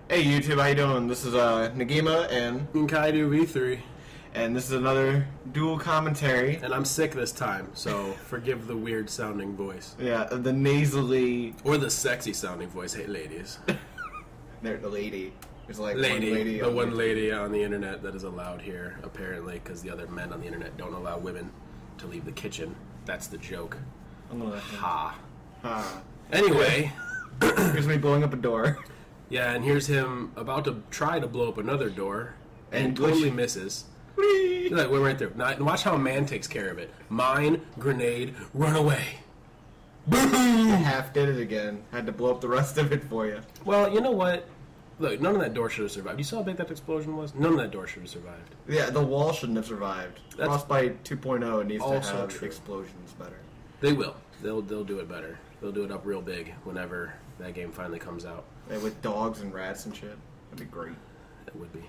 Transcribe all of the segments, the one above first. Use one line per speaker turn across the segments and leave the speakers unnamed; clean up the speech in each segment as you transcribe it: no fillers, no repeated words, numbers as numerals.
Hey YouTube, how you doing? This is Nagima and
EnkiduV3.
and this is another dual commentary.
And I'm sick this time, so forgive the weird sounding voice.
Yeah, the nasally.
Or the sexy sounding voice. Hey ladies.
There, the lady. There's like
Lady.
one lady.
The one lady on the internet that is allowed here, apparently, because the other men on the internet don't allow women to leave the kitchen. That's the joke.
I'm gonna let him.
Ha.
Ha.
Anyway.
Here's me blowing up a door.
Yeah, and here's him about to try to blow up another door, and totally misses.
Whee!
Like, we're right there. Now, and watch how a man takes care of it. Mine, grenade, run away. Boom!
Half did it again. Had to blow up the rest of it for you.
Well, you know what? Look, none of that door should have survived. You saw how big that explosion was? None of that door should have survived.
Yeah, the wall shouldn't have survived.
That's
Frostbite 2.0 needs to
also
have
true.
explosions better.
They will. They'll do it better. They'll do it up real big whenever that game finally comes out.
Yeah, with dogs and rats and shit. That'd be great.
That would be.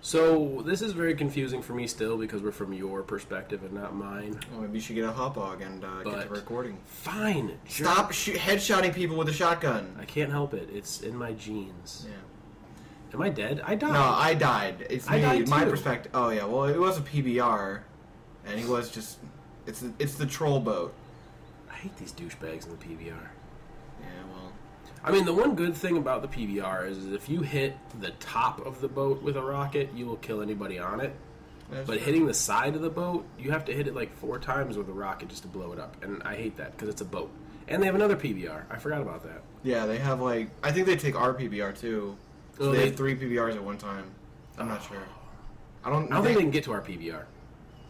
So, this is very confusing for me still because we're from your perspective and not mine.
Well, maybe you should get a hot dog and get to recording.
Fine.
Stop headshotting people with a shotgun.
I can't help it. It's in my genes.
Yeah.
Am I dead? I died.
No, I died. It's
I
me.
died
My
too.
perspective. Oh yeah. Well, it was a PBR, and he was just. It's the troll boat.
I hate these douchebags in the PBR.
Yeah. Well.
I mean, the one good thing about the PBR is if you hit the top of the boat with a rocket, you will kill anybody on it.
But
Hitting the side of the boat, you have to hit it like 4 times with a rocket just to blow it up. And I hate that because it's a boat. And they have another PBR. I forgot about that.
Yeah, they have like. I think they take our PBR too. So
Oh,
they
they-
have 3 PBRs at one time. I'm not sure. I don't
I don't think they can get to our PBR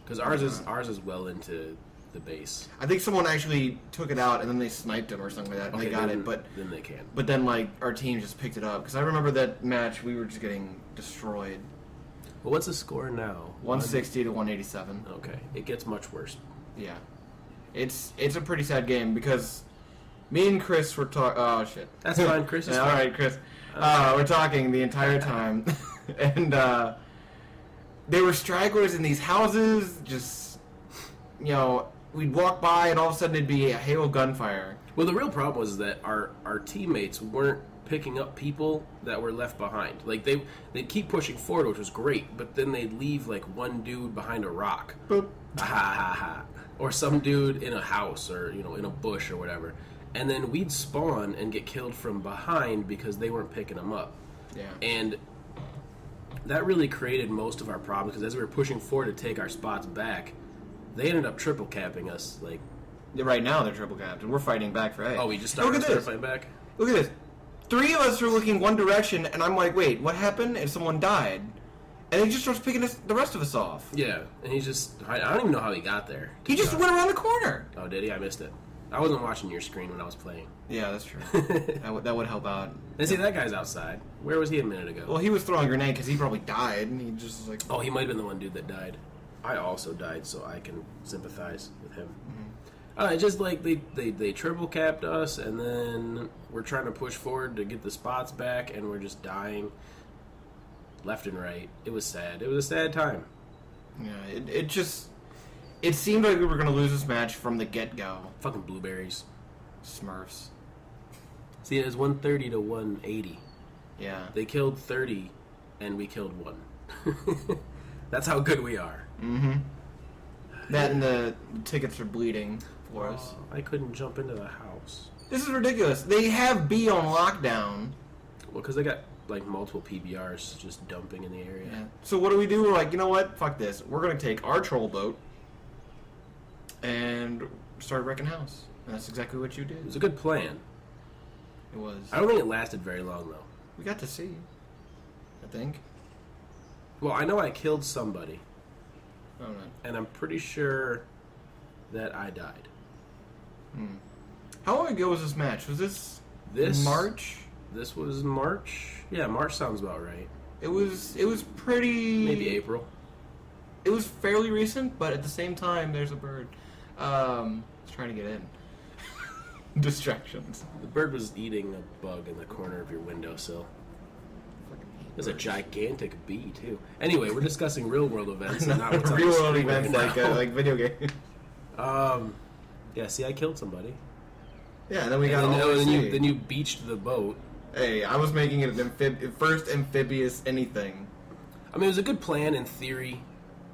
because ours is well into the base.
I think someone actually took it out and then they sniped him or something like that. And
Okay,
they got
then-
it, but
then they can.
But then like our team just picked it up because I remember that match we were just getting destroyed.
Well, what's the score now?
160 to 187.
Okay, it gets much worse.
Yeah, it's a pretty sad game because me and Chris were talking. Oh shit,
That's fine, Chris is
Yeah,
fine.
all right, Chris. We're talking the entire time, and there were stragglers in these houses. Just we'd walk by and all of a sudden it'd be a hail of gunfire.
Well, the real problem was that our teammates weren't picking up people that were left behind. Like they'd keep pushing forward, which was great, but then they'd leave like one dude behind a rock.
Boop.
Ha ha ha. Or some dude in a house or in a bush or whatever. And then we'd spawn and get killed from behind because they weren't picking them up.
Yeah.
And that really created most of our problems because as we were pushing forward to take our spots back, they ended up triple capping us. Like,
Right now they're triple capped and we're fighting back for A.
oh, we just
Look
started
at this.
fighting back?
Look at this. 3 of us are looking one direction, and I'm like, wait, what happened? And someone died. And he just starts picking the rest of us off.
Yeah, and he's just... I don't even know how he got there.
He just went around the corner.
Oh, did he? I missed it. I wasn't watching your screen when I was playing.
Yeah, that's true. that would help out.
And see, that guy's outside. Where was he a minute ago?
Well, he was throwing a grenade because he probably died, and he just was like...
Oh, he might have been the one dude that died. I also died, so I can sympathize with him. Just like they triple capped us, and then we're trying to push forward to get the spots back, and we're just dying left and right. It was sad. It was a sad time.
Yeah, it seemed like we were going to lose this match from the get-go.
Fucking blueberries.
Smurfs.
See, it was 130 to 180.
Yeah.
They killed 30, and we killed 1. That's how good we are.
Mm-hmm. That and the tickets are bleeding for us.
I couldn't jump into the house.
This is ridiculous. They have B on lockdown.
Well, because they got, like, multiple PBRs just dumping in the area.
Yeah. So what do? We're like, you know what? Fuck this. We're going to take our troll boat and start wrecking house. And that's exactly what you
It
did.
was a good plan.
It was.
I don't think it lasted very long, though.
We got to see. I think.
Well, I know I killed somebody,
Oh, no.
and I'm pretty sure that I died.
How long ago was this match? Was this March?
This was March? Yeah, March sounds about right.
It was pretty...
Maybe April.
It was fairly recent, but at the same time, there's a bird. It's trying to get in. Distractions.
The bird was eating a bug in the corner of your windowsill. There's a gigantic bee, too. Anyway, we're discussing real-world events and not what's on the
Real world
screen
events
right now.
like video game.
Yeah, see, I killed somebody.
Yeah, and then we got
And
all the
then
sea.
you beached the boat.
Hey, I was making it an first amphibious anything.
I mean, it was a good plan in theory,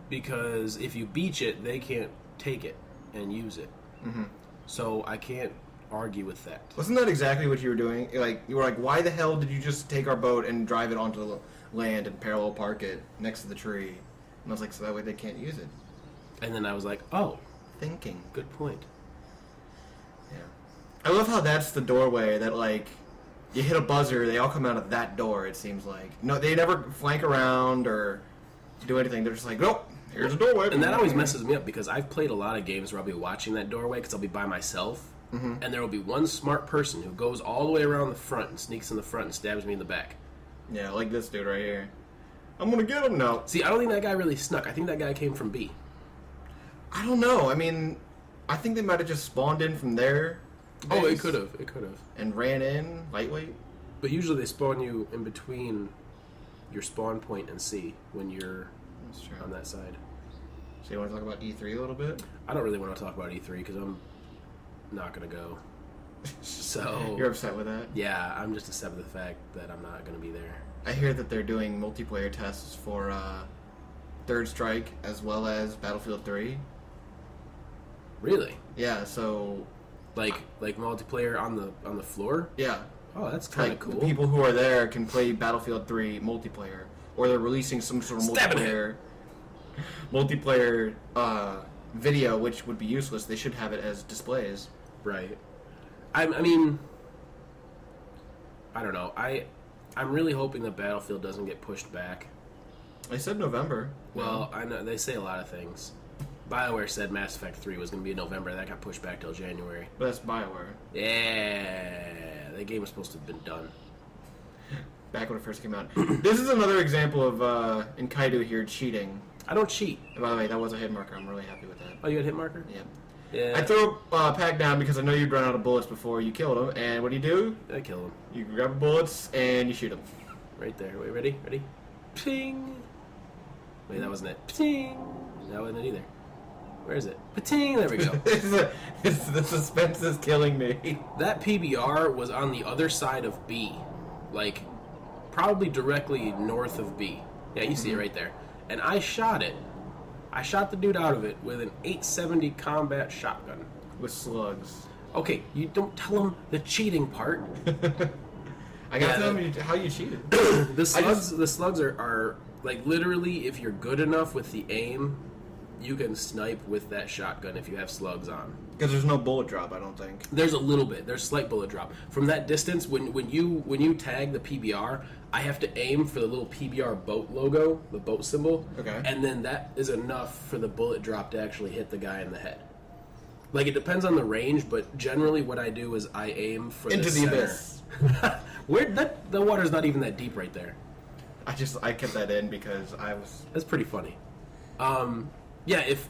because if you beach it, they can't take it and use it.
Mm-hmm.
So I can't argue with that.
Wasn't that exactly what you were doing? Like, you were like, why the hell did you just take our boat and drive it onto the land and parallel park it next to the tree? And I was like, so that way they can't use it.
And then I was like, oh,
Thinking.
good point.
Yeah. I love how that's the doorway that, like, you hit a buzzer, they all come out of that door, it seems like. No, they never flank around or do anything. They're just like, nope, here's a doorway.
And that always messes me up, because I've played a lot of games where I'll be watching that doorway because I'll be by myself, and there will be one smart person who goes all the way around the front and sneaks in the front and stabs me in the back.
Yeah, like this dude right here. I'm gonna get him now.
See, I don't think that guy really snuck. I think that guy came from B.
I don't know. I mean, I think they might have just spawned in from there.
Oh, it could have. It could have.
And ran in, lightweight.
But usually they spawn you in between your spawn point and C when you're
That's true.
on that side.
So you want to talk about E3 a little bit?
I don't really want to talk about E3 because I'm not going to go. So
You're upset with that?
Yeah, I'm just upset with the fact that I'm not going to be there.
I hear that they're doing multiplayer tests for Third Strike as well as Battlefield 3.
Really?
Yeah, so...
Like multiplayer on the floor?
Yeah.
Oh, that's kind of
Like,
cool.
the people who are there can play Battlefield 3 multiplayer. Or they're releasing some sort of multiplayer video, which would be useless. They should have it as displays.
Right. I mean, I don't know. I'm really hoping that Battlefield doesn't get pushed back.
They said November.
Well, I know they say a lot of things. BioWare said Mass Effect 3 was going to be in November. That got pushed back till January.
But that's BioWare.
Yeah, that game was supposed to have been done.
Back when it first came out. This is another example of Enkidu here cheating.
I don't cheat.
And by the way, that was a hit marker. I'm really happy with that.
Oh, you got a hit marker?
Yeah.
Yeah.
I throw a pack down because I know you'd run out of bullets before you killed him. And what do?
I kill him.
You grab the bullets and you shoot him.
Right there. Wait, ready? Ready? Ping! Wait, that wasn't it. Ping! That wasn't it either. Where is it? Pating! There we go.
The suspense is killing me.
That PBR was on the other side of B. Like, probably directly north of B. Yeah, you see it right there. And I shot it. I shot the dude out of it with an 870 combat shotgun.
With slugs.
Okay, you don't tell him the cheating part.
I gotta tell him how you cheated.
The slugs are like, literally, if you're good enough with the aim, you can snipe with that shotgun if you have slugs on.
Because there's no bullet drop, I don't think.
There's a little bit. There's slight bullet drop. From that distance, when you tag the PBR, I have to aim for the little PBR boat logo, the boat symbol.
Okay.
And then that is enough for the bullet drop to actually hit the guy in the head. Like, it depends on the range, but generally what I do is I aim for
into the
center.
abyss.
The water's not even that deep right there.
I kept that in because I was...
That's pretty funny. Yeah, if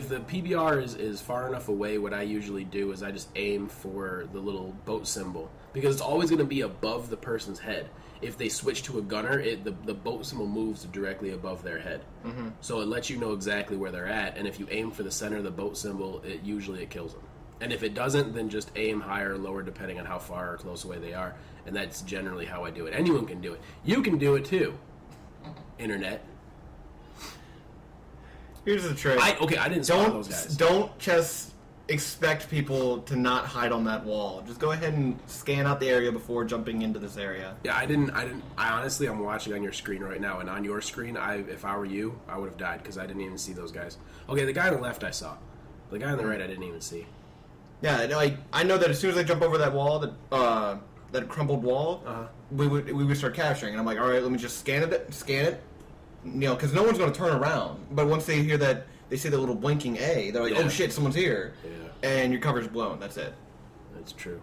the PBR is far enough away, what I usually do is I just aim for the little boat symbol, because it's always going to be above the person's head. If they switch to a gunner, the boat symbol moves directly above their head. Mm-hmm. So it lets you know exactly where they're at, and if you aim for the center of the boat symbol, it usually kills them. And if it doesn't, then just aim higher or lower depending on how far or close away they are, and that's generally how I do it. Anyone can do it. You can do it too. Internet.
Here's the trick.
I didn't spawn those guys.
Don't just expect people to not hide on that wall. Just go ahead and scan out the area before jumping into this area.
Yeah, I honestly, I'm watching on your screen right now, and on your screen, if I were you, I would have died because I didn't even see those guys. Okay, the guy on the left I saw. The guy on the right I didn't even see.
Yeah, like, I know that as soon as I jump over that wall, that crumbled wall, we would start capturing. And I'm like, all right, let me just scan it. You know, because no one's going to turn around. But once they hear that, they see the little blinking A, they're like, oh shit, someone's here. Yeah. And your cover's blown. That's it.
That's true.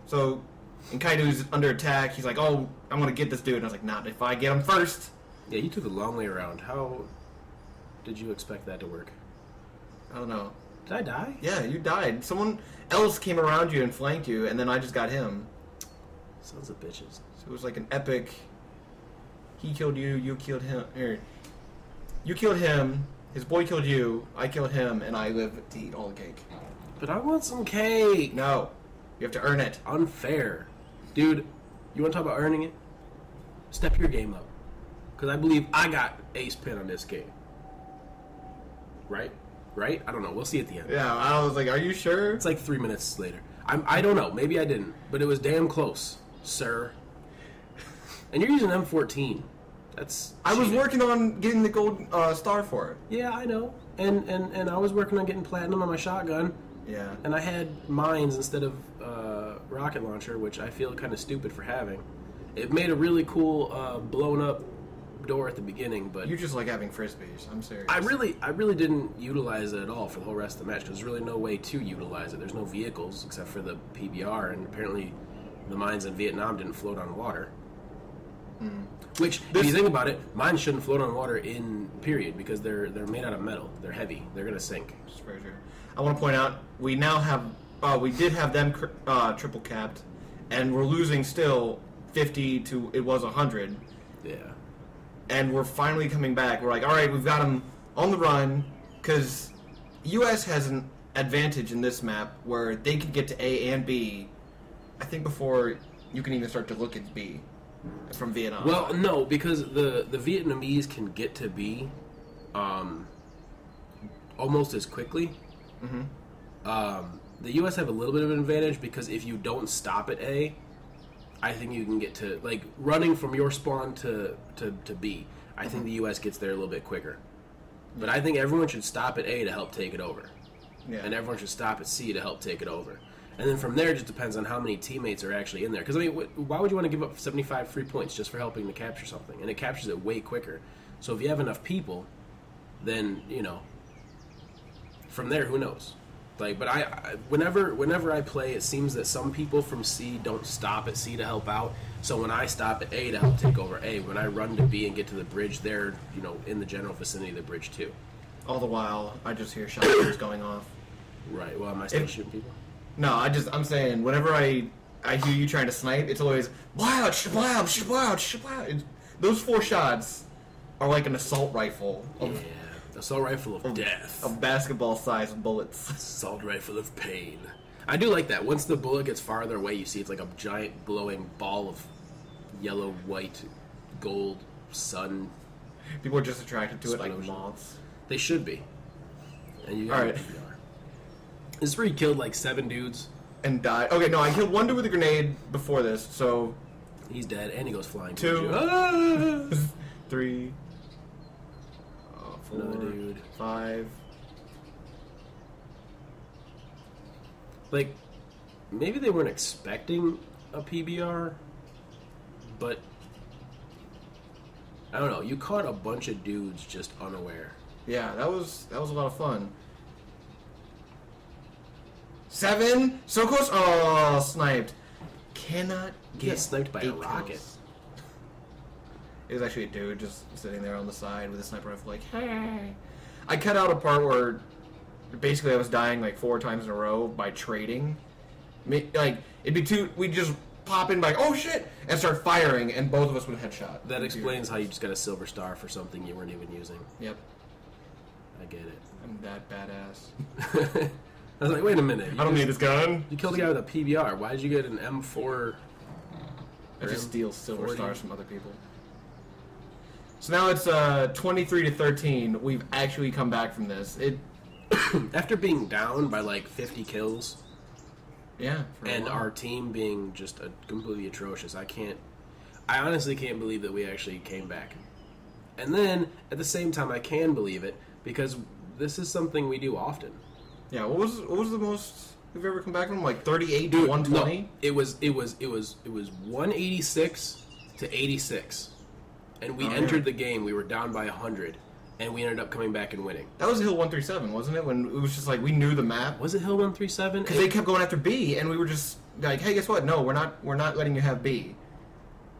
So, Enkidu's under attack. He's like, oh, I'm going to get this dude. And I was like, not if I get him first.
Yeah, you took a long way around. How did you expect that to work?
I don't know.
Did I die?
Yeah, you died. Someone else came around you and flanked you, and then I just got him.
Sons of bitches.
So it was like an epic... He killed you, you killed him. You killed him, his boy killed you, I killed him, and I live to eat all the cake.
But I want some cake!
No. You have to earn it.
Unfair. Dude, You want to talk about earning it? Step your game up. Because I believe I got ace pin on this game. Right? Right? I don't know. We'll see at the end.
Yeah, I was like, are you sure?
It's like 3 minutes later. I don't know. Maybe I didn't. But it was damn close, sir. And you're using M14. That's
I was
cheating.
working on getting the gold star for it.
Yeah, I know. And I was working on getting platinum on my shotgun.
Yeah.
And I had mines instead of rocket launcher, which I feel kind of stupid for having. It made a really cool blown up door at the beginning, but
You just like having frisbees. I'm serious.
I really didn't utilize it at all for the whole rest of the match because there's really no way to utilize it. There's no vehicles except for the PBR, and apparently the mines in Vietnam didn't float on water. Which, if you think about it, mines shouldn't float on water in period because they're made out of metal. They're heavy. They're gonna sink.
That's very true. I want to point out we now have we did have them triple capped, and we're losing still 50 to it was 100.
Yeah.
And we're finally coming back. We're like, all right, we've got them on the run because U.S. has an advantage in this map where they can get to A and B. I think before you can even start to look at B from Vietnam.
Well, no, because the Vietnamese can get to B almost as quickly. The U.S. have a little bit of an advantage because if you don't stop at A, I think you can get to, like, running from your spawn to B. I think the U.S. gets there a little bit quicker. But I think everyone should stop at A to help take it over.
Yeah.
And everyone should stop at C to help take it over. And then from there, it just depends on how many teammates are actually in there. Because, I mean, why would you want to give up 75 free points just for helping to capture something? And it captures it way quicker. So if you have enough people, then, you know, from there, who knows? Like, but whenever I play, it seems that some people from C don't stop at C to help out. So when I stop at A to help take over A, when I run to B and get to the bridge, they're, you know, in the general vicinity of the bridge too.
All the while, I just hear shotguns going off.
Right. Well, am I still shooting people?
No, I'm saying whenever I hear you trying to snipe, it's always wow, shablow, shablow, shablow. Those 4 shots are like an assault rifle.
Yeah. Assault rifle of death.
Of basketball-sized bullets.
Assault rifle of pain. I do like that. Once the bullet gets farther away, you see it's like a giant glowing ball of yellow, white, gold, sun.
People are just attracted to it like
Explosion.
moths.
They should be. And you got
All right.
This is where he killed like 7 dudes.
And died. Okay, no, I killed 1 dude with a grenade before this, so...
He's dead, and he goes flying.
2,
Ah!
3, 4,
Another dude.
5.
Like, maybe they weren't expecting a PBR, but I don't know. You caught a bunch of dudes just unaware.
Yeah, that was a lot of fun. 7, so close. Oh, sniped. Cannot get
sniped by a
8
rocket.
kills. It was actually a dude just sitting there on the side with a sniper rifle, like, hey. I cut out a part where basically I was dying like 4 times in a row by trading. Like, it'd be 2, we'd just pop in like, oh shit, and start firing, and both of us would headshot.
That explains how you just got a silver star for something you weren't even using.
Yep.
I get it.
I'm that badass.
I was like, wait a minute.
I don't need this gun.
You killed a guy with a PBR. Why did you get an M4?
I just steal silver
40.
stars from other people. So now it's 23 to 13. We've actually come back from this.
After being down by like 50 kills,
Yeah.
and our team being just completely atrocious, I honestly can't believe that we actually came back. And then at the same time, I can believe it because this is something we do often.
Yeah. What was the most we've ever come back from? Like 38 to 120.
No, it was 186 to 86. And we entered the game, we were down by 100, and we ended up coming back and winning.
That was Hill 137, wasn't it? When it was just like we knew the map.
Was it Hill 137?
Because they kept going after B, and we were just like, hey, guess what? No, we're not letting you have B.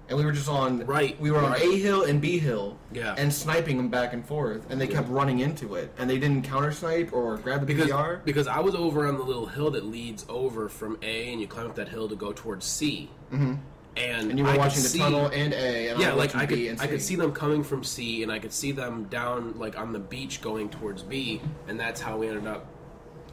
And we were just on We were on A hill and B hill, and sniping them back and forth, and they kept running into it, and they didn't counter snipe or grab the PBR.
Because I was over on the little hill that leads over from A, and you climb up that hill to go towards C.
Mm-hmm. And you were watching the tunnel and A, and I was watching B and C.
I could see them coming from C, and I could see them down like on the beach going towards B, and that's how we ended up.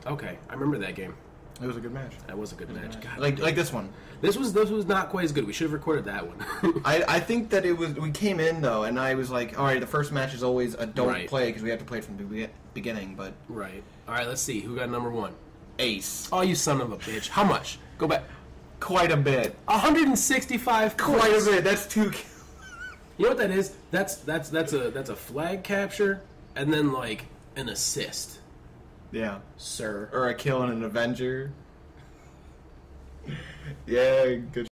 Okay, I remember that game.
It was a good match.
That was a good match. God,
Like this one.
This was not quite as good. We should have recorded that one.
I think that it was. We came in though, and I was like, all right, the first match is always a don't
Right.
play because we have to play it from the beginning. But
Right. All right. Let's see who got number one.
Ace,
Oh, you son of a bitch! How much? Go back.
quite a bit.
165
Quite
points.
a bit. That's two.
You know what that is? That's a flag capture and then like an assist,
Yeah.
sir.
Or a kill and an Avenger. Yeah, good